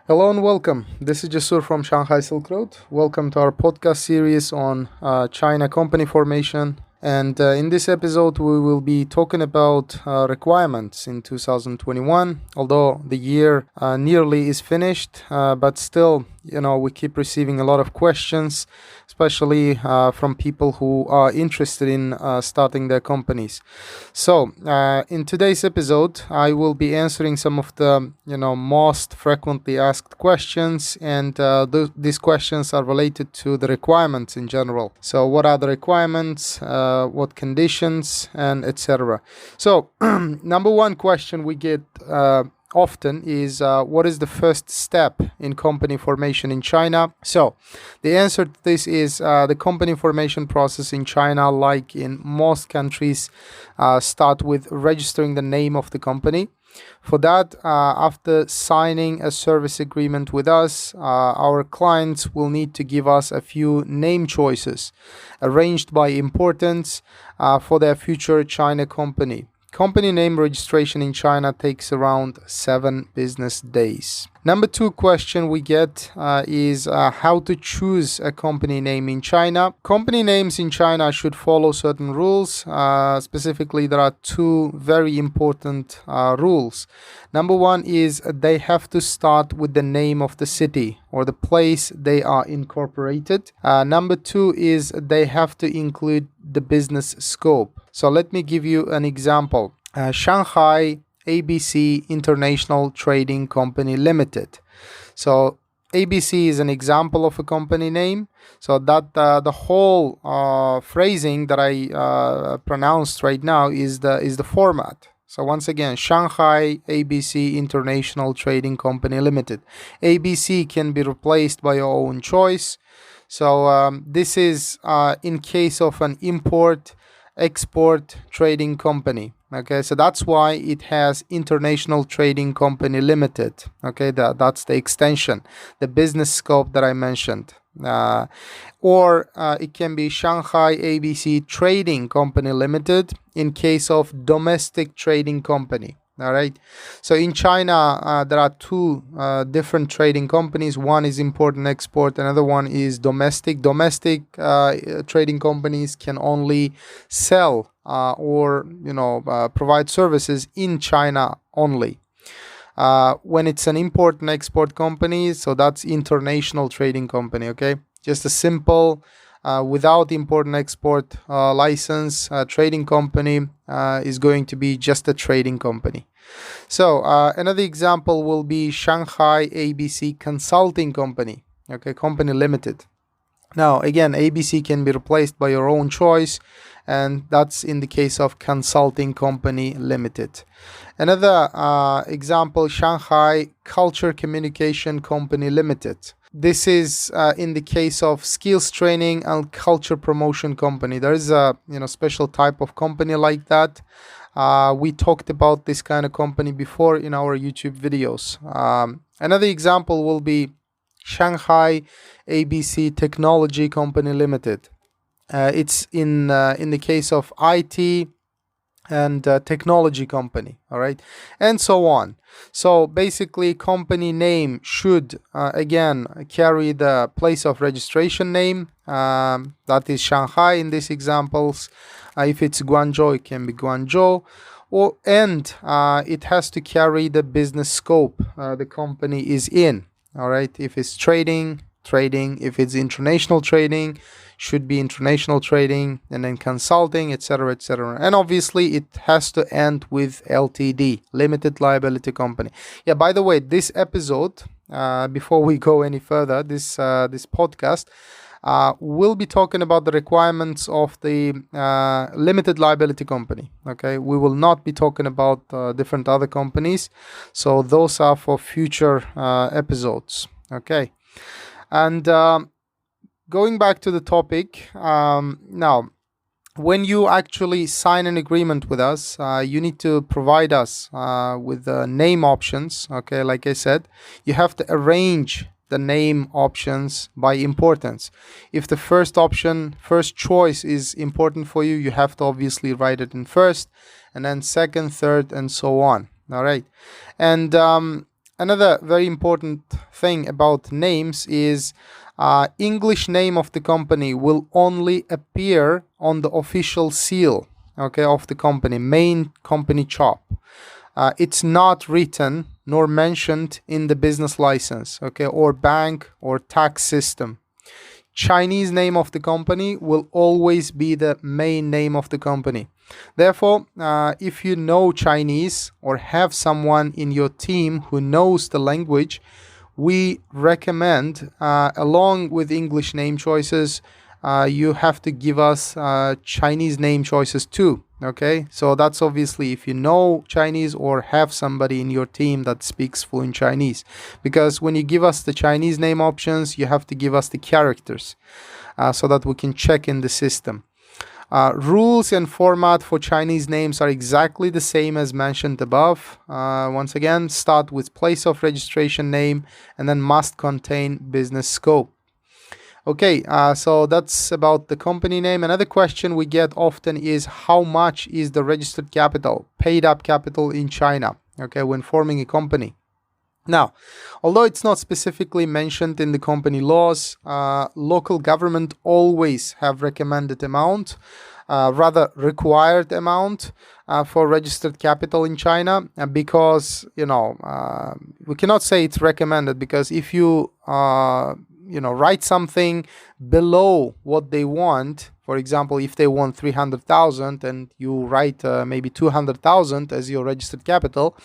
Hello and welcome. This is Jasur from Shanghai Silk Road. Welcome to our podcast series on China company formation. And in this episode, we will be talking about requirements in 2021. Although the year nearly is finished, but still, we keep receiving a lot of questions, especially from people who are interested in starting their companies. So, in today's episode, I will be answering some of the most frequently asked questions, and these questions are related to the requirements in general. So, what are the requirements? What conditions, and etc. So, number one question we get often is what is the first step in company formation in China? So the answer to this is the company formation process in China, like in most countries, start with registering the name of the company. For that, after signing a service agreement with us, our clients will need to give us a few name choices arranged by importance for their future China company. Company name registration in China takes around 7 business days. Number two question we get is how to choose a company name in China. Company names in China should follow certain rules. Specifically, there are two very important rules. Number one is they have to start with the name of the city or the place they are incorporated. Number two is they have to include the business scope. So let me give you an example. Shanghai ABC International Trading Company Limited. So ABC is an example of a company name. So that the whole phrasing that I pronounced right now is the format. So once again, Shanghai ABC International Trading Company Limited. ABC can be replaced by your own choice. So this is in case of an import-export trading company. Okay, so that's why it has International Trading Company Limited. Okay, that's the extension, the business scope that I mentioned. Or it can be Shanghai ABC Trading Company Limited in case of domestic trading company. All right. So in China, there are two different trading companies. One is import and export. Another one is domestic. Domestic trading companies can only sell or provide services in China only. When it's an import and export company, so that's international trading company. Okay, just a simple without import and export license trading company is going to be just a trading company. So another example will be Shanghai ABC Consulting Company. Okay, company limited. Now again, ABC can be replaced by your own choice, and that's in the case of Consulting Company Limited. Another example, Shanghai Culture Communication Company Limited. This is in the case of skills training and culture promotion company. There is a special type of company like that. We talked about this kind of company before in our YouTube videos. Another example will be Shanghai ABC Technology Company Limited. It's in the case of IT and technology company, all right, and so on. So basically, company name should again carry the place of registration name, that is Shanghai in these examples. If it's Guangzhou, it can be Guangzhou, and it has to carry the business scope the company is in. All right, if it's trading. If it's international trading, should be international trading, and then consulting, etc., etc. And obviously, it has to end with LTD, limited liability company. Yeah. By the way, this episode, before we go any further, this podcast. We'll be talking about the requirements of the limited liability company. Okay, we will not be talking about different other companies. So those are for future episodes. Okay, and going back to the topic, now, when you actually sign an agreement with us, you need to provide us with the name options. Okay, like I said, you have to arrange the name options by importance. If the first choice is important for you, you have to obviously write it in first, and then second, third, and so on. All right. And another very important thing about names is English name of the company will only appear on the official seal, okay, of the company, main company chop. It's not written nor mentioned in the business license, okay, or bank or tax system. Chinese name of the company will always be the main name of the company. Therefore, if you know Chinese or have someone in your team who knows the language, we recommend, along with English name choices, you have to give us Chinese name choices too. Okay, so that's obviously if you know Chinese or have somebody in your team that speaks fluent Chinese, because when you give us the Chinese name options, you have to give us the characters so that we can check in the system. Rules and format for Chinese names are exactly the same as mentioned above. Once again, start with place of registration name and then must contain business scope. Okay, so that's about the company name. Another question we get often is how much is the registered capital, paid up capital in China, okay, when forming a company. Now, although it's not specifically mentioned in the company laws, local government always have recommended amount, rather required amount for registered capital in China, because, you know, we cannot say it's recommended, because if you write something below what they want, for example, if they want 300,000 and you write maybe 200,000 as your registered capital,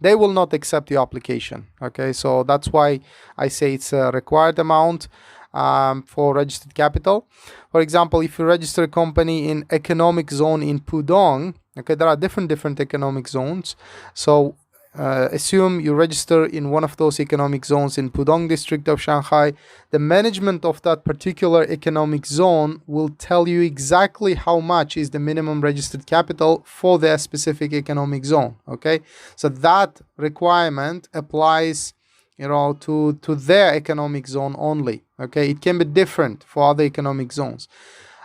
they will not accept your application. Okay, so that's why I say it's a required amount for registered capital. For example, if you register a company in economic zone in Pudong, okay, there are different economic zones. So assume you register in one of those economic zones in Pudong district of Shanghai. The management of that particular economic zone will tell you exactly how much is the minimum registered capital for their specific economic zone. Okay, so that requirement applies, you know, to their economic zone only. Okay, it can be different for other economic zones.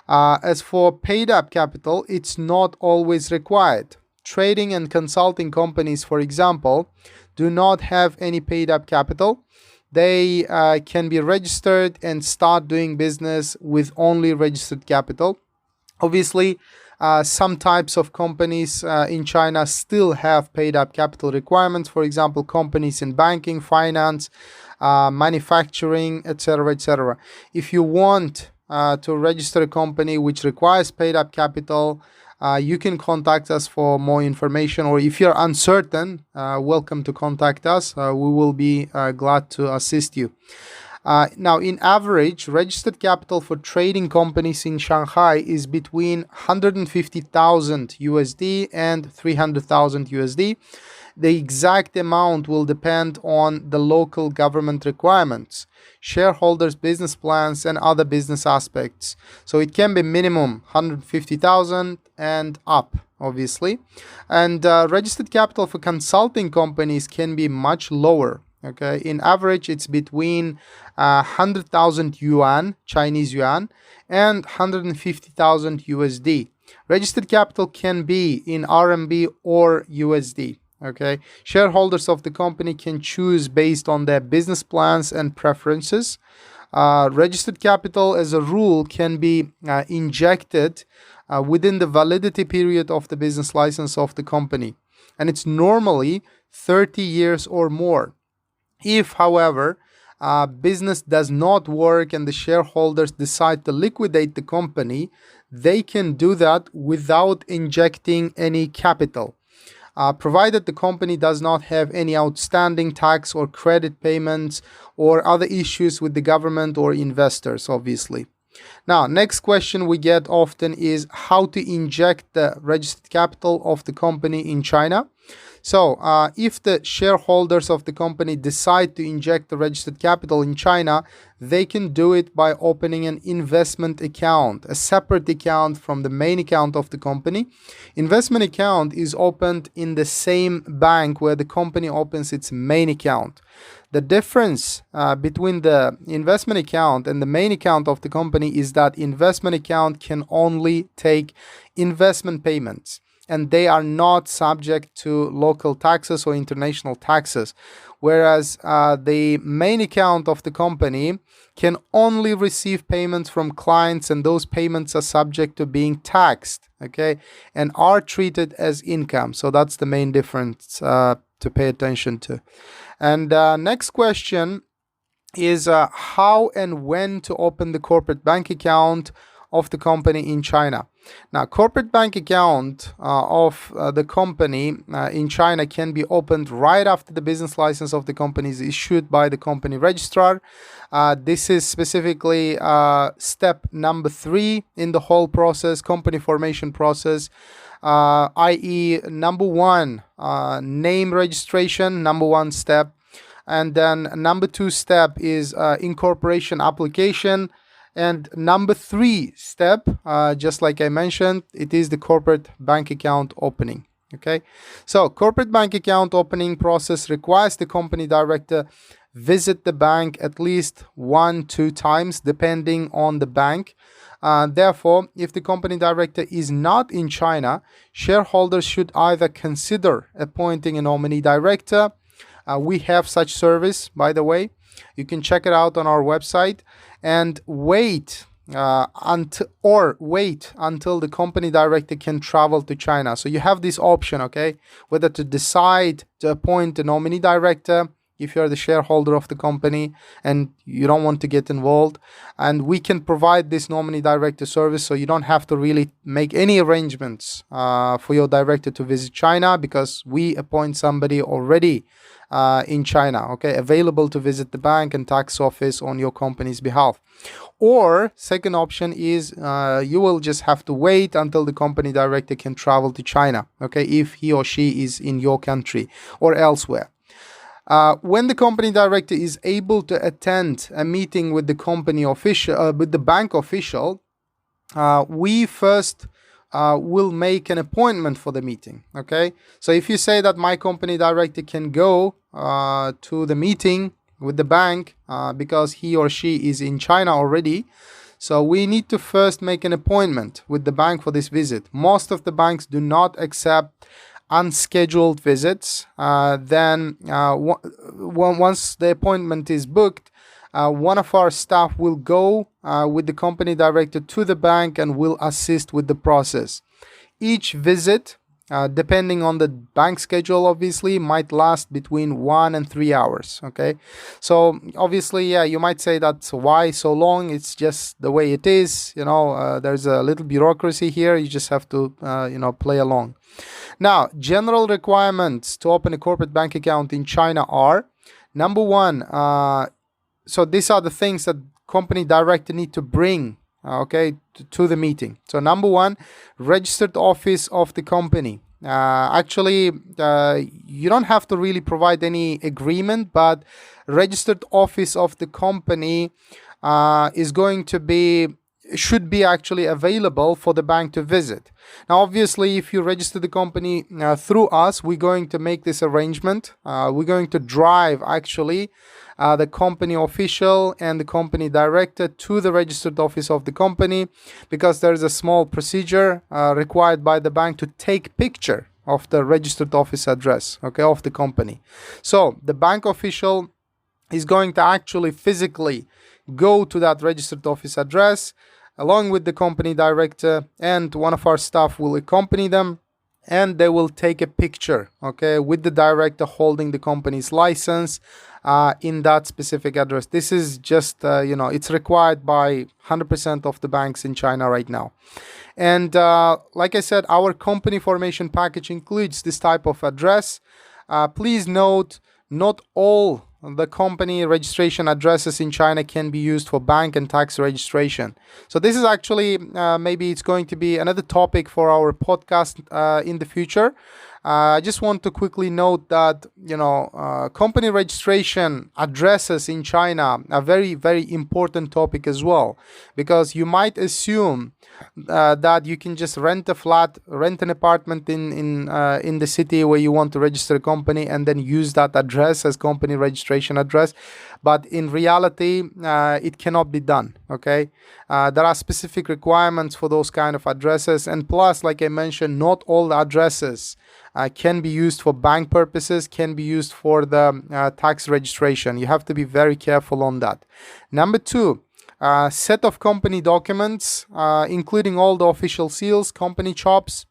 As for paid up capital, it's not always required. Trading and consulting companies, for example, do not have any paid up capital. They can be registered and start doing business with only registered capital. Obviously, some types of companies in China still have paid up capital requirements. For example, companies in banking, finance, manufacturing, etc., etc. If you want to register a company which requires paid up capital, you can contact us for more information, or if you're uncertain, welcome to contact us. We will be glad to assist you. Now, in average, registered capital for trading companies in Shanghai is between 150,000 USD and 300,000 USD. The exact amount will depend on the local government requirements, shareholders' business plans, and other business aspects. So it can be minimum 150,000 and up, obviously. And registered capital for consulting companies can be much lower. Okay, in average, it's between 100,000 yuan, Chinese yuan, and 150,000 USD. Registered capital can be in RMB or USD. Okay, shareholders of the company can choose based on their business plans and preferences. Registered capital, as a rule, can be injected within the validity period of the business license of the company, and it's normally 30 years or more. If, however, business does not work and the shareholders decide to liquidate the company, they can do that without injecting any capital, provided the company does not have any outstanding tax or credit payments or other issues with the government or investors, obviously. Now, next question we get often is how to inject the registered capital of the company in China. So, if the shareholders of the company decide to inject the registered capital in China, they can do it by opening an investment account, a separate account from the main account of the company. Investment account is opened in the same bank where the company opens its main account. The difference between the investment account and the main account of the company is that investment account can only take investment payments. and they are not subject to local taxes or international taxes. Whereas the main account of the company can only receive payments from clients, and those payments are subject to being taxed, okay, and are treated as income. So that's the main difference to pay attention to. And next question is how and when to open the corporate bank account of the company in China. Now, corporate bank account of the company in China can be opened right after the business license of the company is issued by the company registrar. This is specifically step number 3 in the whole process, company formation process, i.e. number 1, name registration, number 1 step. And then number 2 step is incorporation application. And number 3 step, just like I mentioned, it is the corporate bank account opening. Okay, so corporate bank account opening process requires the company director visit the bank at least 1-2 times, depending on the bank. Therefore, if the company director is not in China, shareholders should either consider appointing a nominee director. We have such service, by the way. You can check it out on our website, and wait until the company director can travel to China. So you have this option, okay, whether to decide to appoint a nominee director if you're the shareholder of the company and you don't want to get involved. And we can provide this nominee director service, so you don't have to really make any arrangements for your director to visit China, because we appoint somebody already in China, okay, available to visit the bank and tax office on your company's behalf. Or second option is you will just have to wait until the company director can travel to China, okay, if he or she is in your country or elsewhere. When the company director is able to attend a meeting with the company official, with the bank official, we first will make an appointment for the meeting. Okay, so if you say that my company director can go to the meeting with the bank because he or she is in China already, so we need to first make an appointment with the bank for this visit. Most of the banks do not accept unscheduled visits. Then once the appointment is booked, one of our staff will go with the company director to the bank and will assist with the process. Each visit, depending on the bank schedule, obviously, might last between 1 and 3 hours. Okay, so obviously, yeah, you might say that's why so long. It's just the way it is. You know, there's a little bureaucracy here. You just have to, play along. Now, general requirements to open a corporate bank account in China are: number 1, so these are the things that company director need to bring, to the meeting. So number 1, registered office of the company. Actually, you don't have to really provide any agreement, but registered office of the company should be actually available for the bank to visit. Now, obviously, if you register the company through us, we're going to make this arrangement. We're going to drive actually the company official and the company director to the registered office of the company, because there is a small procedure required by the bank to take picture of the registered office address, of the company. So the bank official is going to actually physically go to that registered office address along with the company director, and one of our staff will accompany them, and they will take a picture, with the director holding the company's license in that specific address. This is just, it's required by 100% of the banks in China right now. And like I said, our company formation package includes this type of address. Please note, not all the company registration addresses in China can be used for bank and tax registration. So this is actually, maybe it's going to be another topic for our podcast in the future. I just want to quickly note that, company registration addresses in China are very, very important topic as well, because you might assume that you can just rent a flat, rent an apartment in the city where you want to register a company, and then use that address as company registration address. but in reality, it cannot be done. Okay, there are specific requirements for those kind of addresses, and plus, like I mentioned, not all the addresses can be used for bank purposes, can be used for the tax registration. You have to be very careful on that. Number two, set of company documents, including all the official seals, company chops.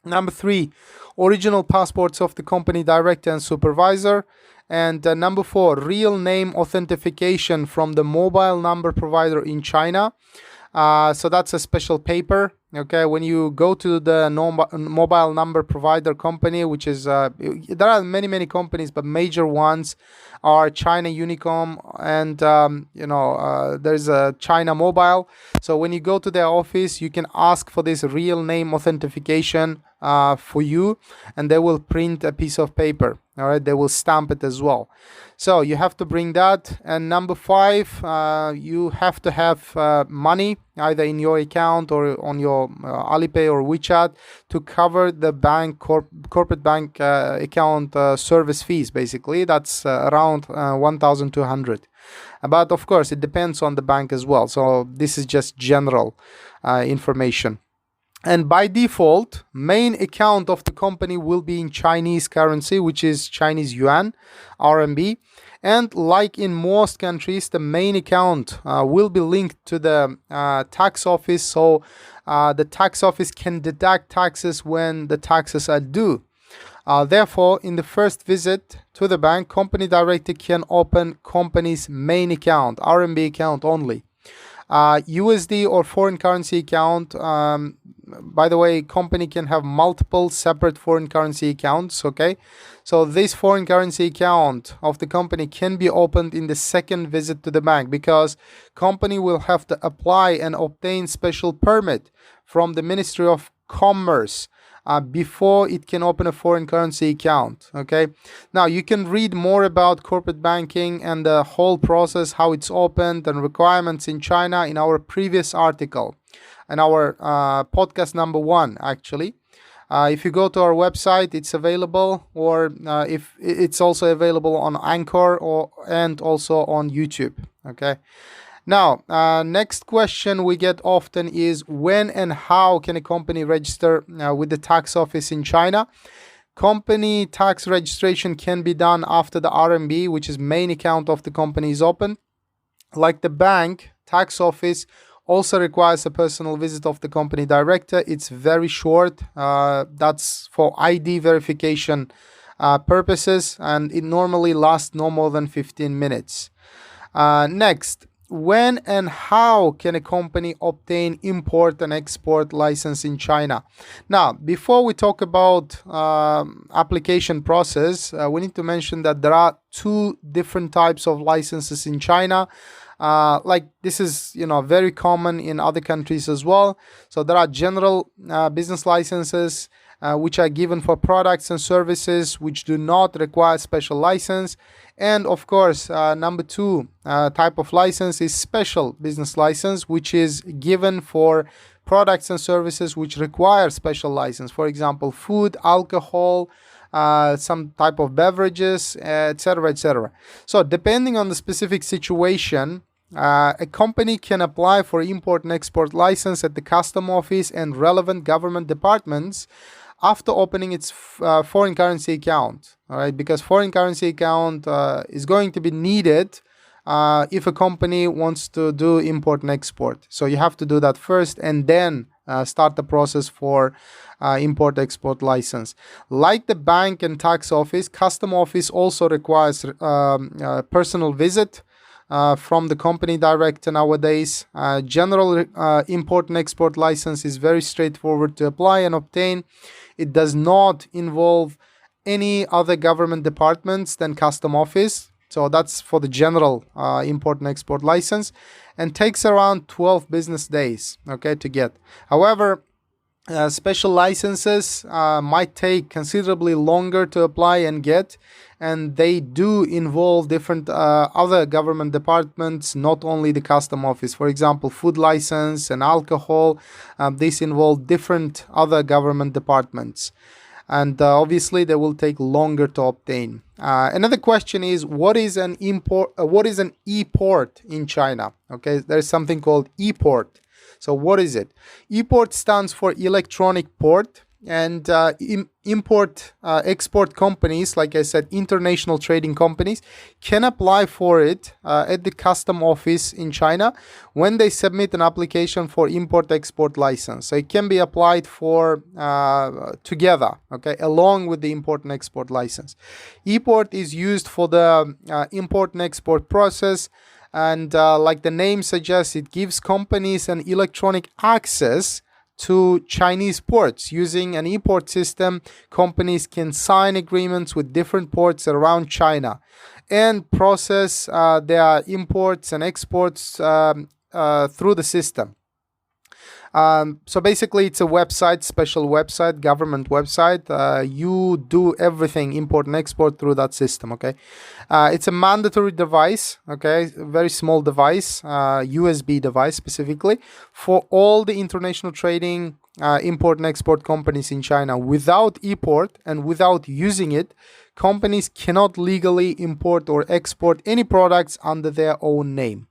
Number three, original passports of the company director and supervisor. And number four, real name authentication from the mobile number provider in China. So that's a special paper. Okay, when you go to the mobile number provider company, which is there are many companies, but major ones are China Unicom and there's a China Mobile. So when you go to their office, you can ask for this real name authentication for you, and they will print a piece of paper. All right, they will stamp it as well. So you have to bring that. And number five, you have to have money either in your account or on your Alipay or WeChat to cover the bank corporate bank account service fees. Basically, that's around 1,200. But of course, it depends on the bank as well. So this is just general information. And by default, main account of the company will be in Chinese currency, which is Chinese yuan, RMB. And like in most countries, the main account will be linked to the tax office. So the tax office can deduct taxes when the taxes are due. Therefore, in the first visit to the bank, company director can open company's main account, RMB account only. USD or foreign currency account. By the way, company can have multiple separate foreign currency accounts. Okay, so this foreign currency account of the company can be opened in the second visit to the bank, because company will have to apply and obtain special permit from the Ministry of Commerce before it can open a foreign currency account. Okay, now you can read more about corporate banking and the whole process, how it's opened and requirements in China in our previous article and our podcast number 1 actually. If you go to our website, it's available, or if it's also available on Anchor and also on YouTube. Okay. Now, next question we get often is, when and how can a company register with the tax office in China? Company tax registration can be done after the RMB, which is main account of the company, is open. Like the bank, tax office also requires a personal visit of the company director. It's very short. That's for ID verification purposes, and it normally lasts no more than 15 minutes. Next, when and how can a company obtain import and export license in China? Now, before we talk about application process, we need to mention that there are 2 different types of licenses in China. Like this is, very common in other countries as well. So there are general business licenses which are given for products and services which do not require special license. And of course, number 2 type of license is special business license, which is given for products and services which require special license. For example, food, alcohol, some type of beverages, etc., etc. So depending on the specific situation, a company can apply for import and export license at the custom office and relevant government departments after opening its foreign currency account. All right, because foreign currency account is going to be needed if a company wants to do import and export. So you have to do that first and then start the process for import export license. Like the bank and tax office, custom office also requires personal visit from the company director nowadays. General import and export license is very straightforward to apply and obtain. It does not involve any other government departments than custom office. So that's for the general import and export license, and takes around 12 business days, okay, to get. However, special licenses might take considerably longer to apply and get, and they do involve different other government departments, not only the custom office. For example, food license and alcohol, these involve different other government departments, and obviously they will take longer to obtain. Another question is, what is an e-port in China? Okay, there's something called e-port. So what is it? E-port stands for electronic port, and import-export companies, like I said, international trading companies, can apply for it at the custom office in China when they submit an application for import-export license. So it can be applied for together, okay, along with the import and export license. E-port is used for the import and export process, and like the name suggests, it gives companies an electronic access to Chinese ports. Using an e-port system, companies can sign agreements with different ports around China and process their imports and exports through the system. So basically, it's a website, special website, government website. You do everything, import and export, through that system, okay? It's a mandatory device, okay? A very small device, USB device specifically, for all the international trading, import and export companies in China. Without e-port and without using it, companies cannot legally import or export any products under their own name.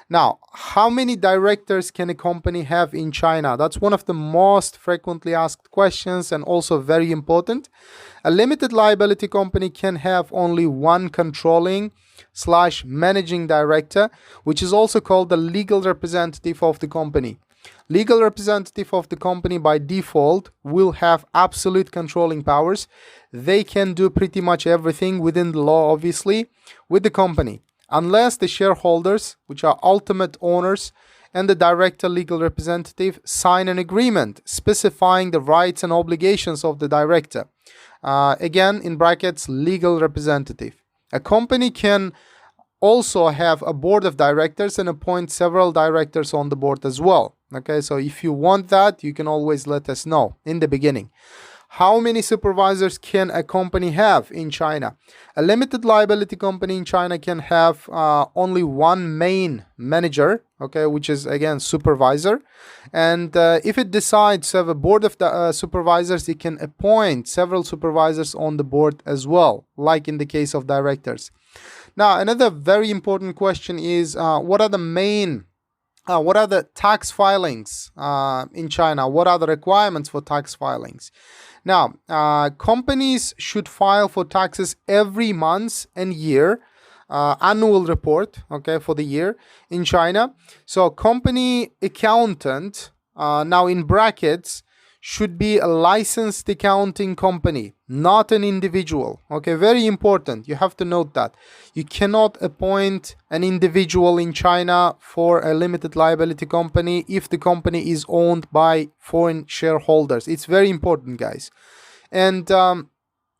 Now, how many directors can a company have in China? That's one of the most frequently asked questions, and also very important. A limited liability company can have only one controlling/managing director, which is also called the legal representative of the company. Legal representative of the company by default will have absolute controlling powers. They can do pretty much everything within the law, obviously, with the company, unless the shareholders, which are ultimate owners, and the director legal representative sign an agreement specifying the rights and obligations of the director. Again, in brackets, legal representative. A company can also have a board of directors and appoint several directors on the board as well. Okay, so if you want that, you can always let us know in the beginning. How many supervisors can a company have in China? A limited liability company in China can have only one main manager, okay, which is again supervisor. And if it decides to have a board of supervisors, it can appoint several supervisors on the board as well, like in the case of directors. Now, another very important question is, what are the tax filings in China? What are the requirements for tax filings? Now, companies should file for taxes every month and year, annual report, okay, for the year in China. So company accountant, now in brackets, should be a licensed accounting company, not an individual. Okay, very important. You have to note that. You cannot appoint an individual in China for a limited liability company if the company is owned by foreign shareholders. It's very important, guys. And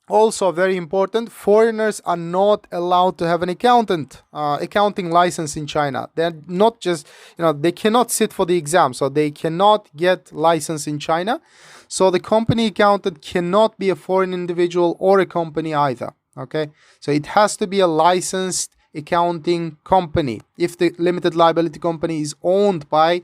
also very important, foreigners are not allowed to have an accounting license in China. They're not just, they cannot sit for the exam, so they cannot get license in China. So the company accountant cannot be a foreign individual or a company either. Okay, so it has to be a licensed accounting company if the limited liability company is owned by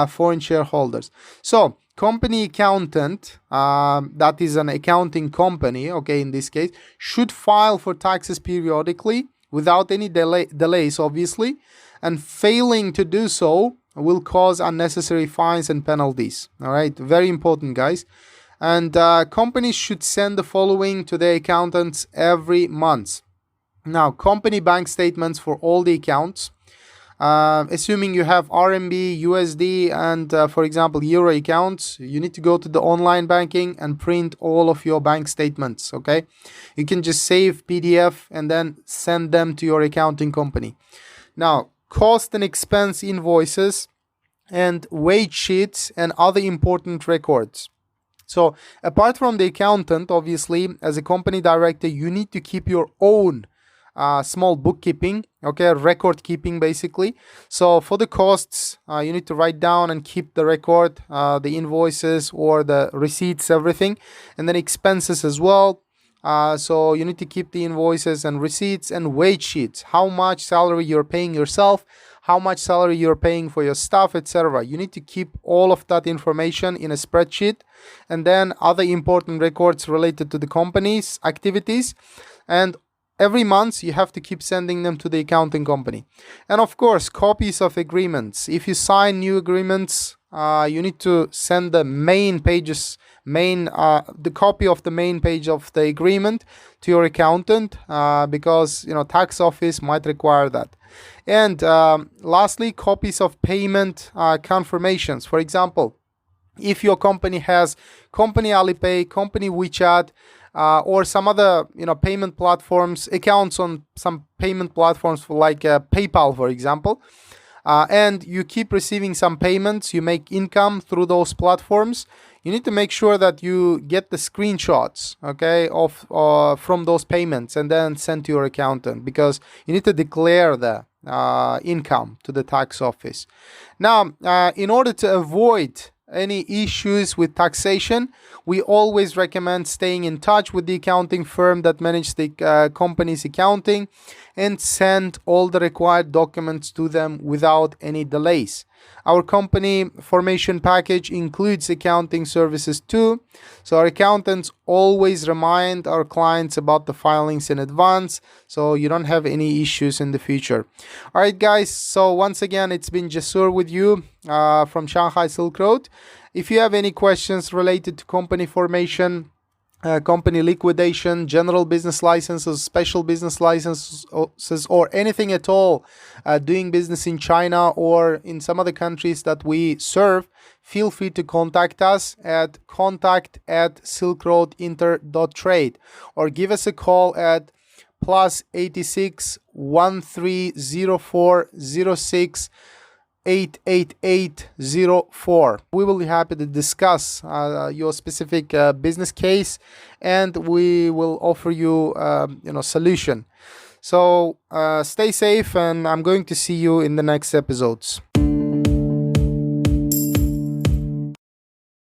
foreign shareholders. So company accountant, that is an accounting company, okay, in this case, should file for taxes periodically without any delays, obviously, and failing to do so will cause unnecessary fines and penalties. All right, very important, guys. And companies should send the following to their accountants every month. Now, company bank statements for all the accounts. Assuming you have RMB, USD, and for example, Euro accounts, you need to go to the online banking and print all of your bank statements, okay? You can just save PDF and then send them to your accounting company. Now, cost and expense invoices and wage sheets and other important records. So, apart from the accountant, obviously, as a company director, you need to keep your own small bookkeeping, okay, record keeping basically. So for the costs, you need to write down and keep the record, the invoices or the receipts, everything, and then expenses as well. So you need to keep the invoices and receipts and wage sheets, how much salary you're paying yourself, how much salary you're paying for your staff, etc. You need to keep all of that information in a spreadsheet, and then other important records related to the company's activities, and every month you have to keep sending them to the accounting company. And of course, copies of agreements. If you sign new agreements, you need to send the the copy of the main page of the agreement to your accountant, because tax office might require that. And lastly, copies of payment confirmations. For example, if your company has company Alipay, company WeChat, or some other payment platforms, accounts on some payment platforms like PayPal, for example, and you keep receiving some payments, you make income through those platforms, you need to make sure that you get the screenshots, okay, of from those payments and then send to your accountant, because you need to declare the income to the tax office. Now, in order to avoid any issues with taxation, we always recommend staying in touch with the accounting firm that manages the company's accounting and send all the required documents to them without any delays. Our company formation package includes accounting services too, so our accountants always remind our clients about the filings in advance, so you don't have any issues in the future. All right, guys, so once again, it's been Jasur with you from Shanghai Silk Road. If you have any questions related to company formation, company liquidation, general business licenses, special business licenses, or anything at all, doing business in China or in some other countries that we serve, feel free to contact us at contact@silkroadinter.trade or give us a call at +86 1304 06 88804. We will be happy to discuss your specific business case, and we will offer you solution. So stay safe, and I'm going to see you in the next episodes.